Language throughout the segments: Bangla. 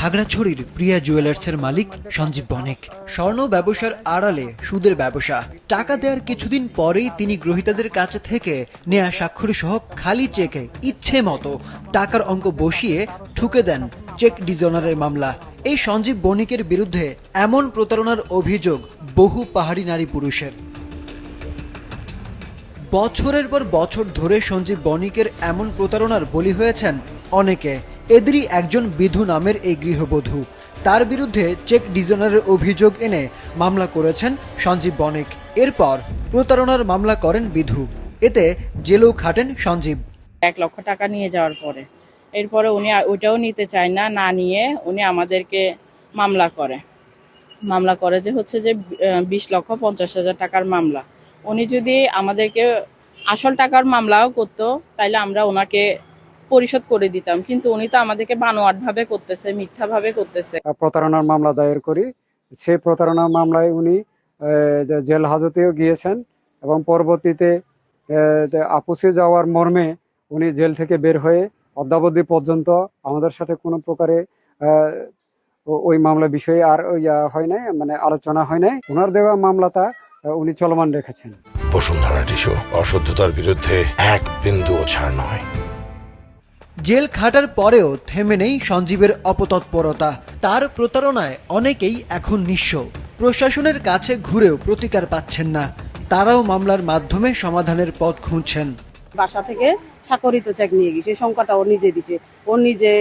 খাগড়াছড়ির প্রিয়া জুয়েলার্সের মালিক সঞ্জীব বণিক। স্বর্ণ ব্যবসার আড়ালে সুদের ব্যবসা। টাকা দেওয়ার কিছুদিন পরেই তিনি গ্রহীতাদের কাছে থেকে নেয়া স্বাক্ষর সহ খালি চেকে ইচ্ছে মতো টাকার অঙ্ক বসিয়ে ঠুকে দেন চেক ডিজঅনারের মামলা। এই সঞ্জীব বণিকের বিরুদ্ধে এমন প্রতারণার অভিযোগ বহু পাহাড়ি নারী পুরুষের। বছরের পর বছর ধরে সঞ্জীব বণিকের এমন প্রতারণার বলি হয়েছেন অনেকে। এদেরই একজন বিধু নামের এই গৃহবধূ। তার বিরুদ্ধে চেক ডিজঅনারের অভিযোগ এনে মামলা করেছেন সঞ্জীব বণিক। এরপর প্রতারণার মামলা করেন বিধু। এতে জেলেও খাটেন সঞ্জীব। 1 লক্ষ টাকা নিয়ে যাওয়ার পরে এরপরে উনি ওইটাও নিতে চায় না নিয়ে উনি আমাদেরকে মামলা করে যে হচ্ছে যে 20,50,000 টাকার মামলা। উনি যদি আমাদেরকে আসল টাকার মামলাও করতো তাইলে আমরা ওনাকে পরিশোধ করে দিতাম, কিন্তু উনি তো আমাদেরকে বানোয়াটভাবে করতেছে, মিথ্যাভাবে করতেছে। প্রতারণার মামলা দায়ের করি। সেই প্রতারণার মামলায় উনি জেল হাজতেও গিয়েছেন এবং পরবর্তীতে আপুসে যাওয়ার মর্মে উনি জেল থেকে বের হয়ে অদ্যাবধি পর্যন্ত আমাদের সাথে কোনো প্রকারে ওই মামলা বিষয়ে আর হয় নাই, মানে আলোচনা হয় নাই। ওনার দেওয়া মামলাটা উনি চলমান রেখেছেন। বসুন্ধরা টিস্যু অশুদ্ধতার বিরুদ্ধে এক বিন্দুও ছাড় নয়। জেল খাটার পরেও থেমে নেই সঞ্জীবের অপতৎপরতা। তার প্রতারণায় অনেকেই এখন নিঃস্ব। প্রশাসনের কাছে ঘুরেও প্রতিকার পাচ্ছেন না। তারাও মামলার মাধ্যমে সমাধানের পথ খুঁজছেন। বাসা থেকে স্বাক্ষরিত চেক নিয়ে গেছে, সংখ্যাটা ও নিজে দিছে, ও নিজে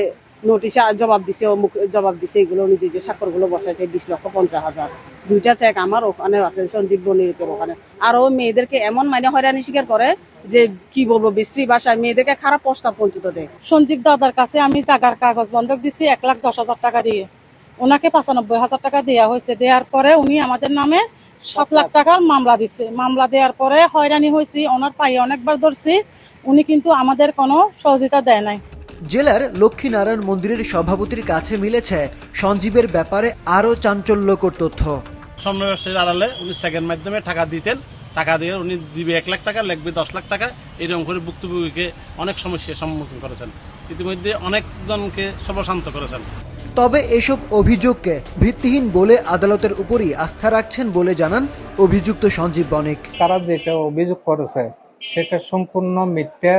নোটিশে জবাব দিছে, ও জবাব দিছে, এগুলো নিজে যে স্বাক্ষরগুলো বসাইছে 20,50,000। 2টা চেক আমার ওখানে আছে, সঞ্জীব বণিকের ওখানে। আর ও মেয়েদেরকে এমন হয়রানি স্বীকার করে যে কি বলবো, বিশ্রী ভাষায় মেয়েদেরকে খারাপ প্রস্তাব পর্যন্ত দেয়। সঞ্জীব দাদার কাছে আমি টাকার কাগজ বন্ধক দিছি 1,10,000 টাকা দিয়ে। ওনাকে 95,000 টাকা দেওয়া হয়েছে। দেওয়ার পরে উনি আমাদের নামে 7 লাখ টাকার মামলা দিচ্ছে। মামলা দেওয়ার পরে হয়রানি হয়েছি, ওনার পায়ে অনেকবার ধরছি, উনি কিন্তু আমাদের কোনো সহযোগিতা দেয় নাই। জেলার লক্ষ্মীনারায়ণ মন্দিরের সভাপতির কাছে মিলেছে সঞ্জীবের ব্যাপারে আরও চাঞ্চল্যকর তথ্য। স্বর্ণ ব্যবসায়ীর আড়ালে উনি চেকের মাধ্যমে টাকা দিতেন। টাকা দিয়ে উনি দিবে 1 লাখ টাকা, লিখবে 10 লাখ টাকা। এরকম করে ভুক্তভোগীকে অনেক সমস্যার সম্মুখীন করেছেন। ইতিমধ্যে অনেকজনকে সর্বশান্ত করেছেন। তবে এসব অভিযোগকে ভিত্তিহীন বলে আদালতের উপরই আস্থা রাখছেন বলে জানান অভিযুক্ত সঞ্জীব বণিক। তারা যেটা অভিযোগ করেছে সেটা সম্পূর্ণ মিথ্যা,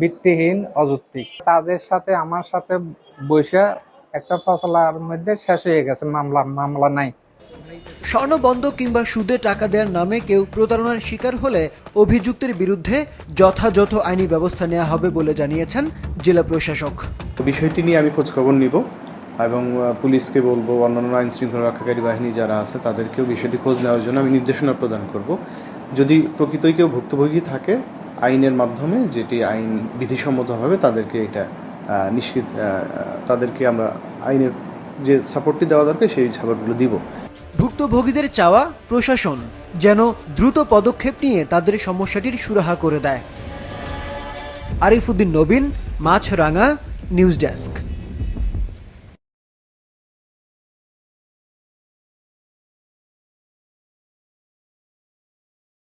ভিত্তিহীন, অযৌক্তিক। তাদের সাথে আমার সাথে বৈশা একটা ফসলার মধ্যে শেষ হয়ে গেছে, মামলা নাই। স্বর্ণবন্ধ কিংবা সুদে টাকা দেওয়ার নামে কেউ প্রতারণার শিকার হলে অভিযুক্তের বিরুদ্ধে যথাযথ আইনি ব্যবস্থা নেওয়া হবে বলে জানিয়েছেন জেলা প্রশাসক। বিষয়টি নিয়ে আমি খোঁজ খবর নিব এবং পুলিশকে বলবো, অন্যান্য আইন শৃঙ্খলা রক্ষাকারী বাহিনী যারা আছে তাদেরকেও বিষয়টি খোঁজ নেওয়ার জন্য আমি নির্দেশনা প্রদান করব। যদি প্রকৃতই কেউ ভুক্তভোগী থাকে, আইনের মাধ্যমে যেটি আইন বিধিসম্মতভাবে তাদেরকে এটা তাদেরকে আমরা আইনের যে সাপোর্টটি দেওয়া দরকার সেই সাপোর্টগুলো দিব। ভুক্তভোগীদের চাওয়া প্রশাসন যেন দ্রুত পদক্ষেপ নিয়ে তাদের সমস্যাটির সুরাহা করে দেয়। আরিফুদ্দিন নবীন, মাছরাঙা, নিউজ ডেস্ক।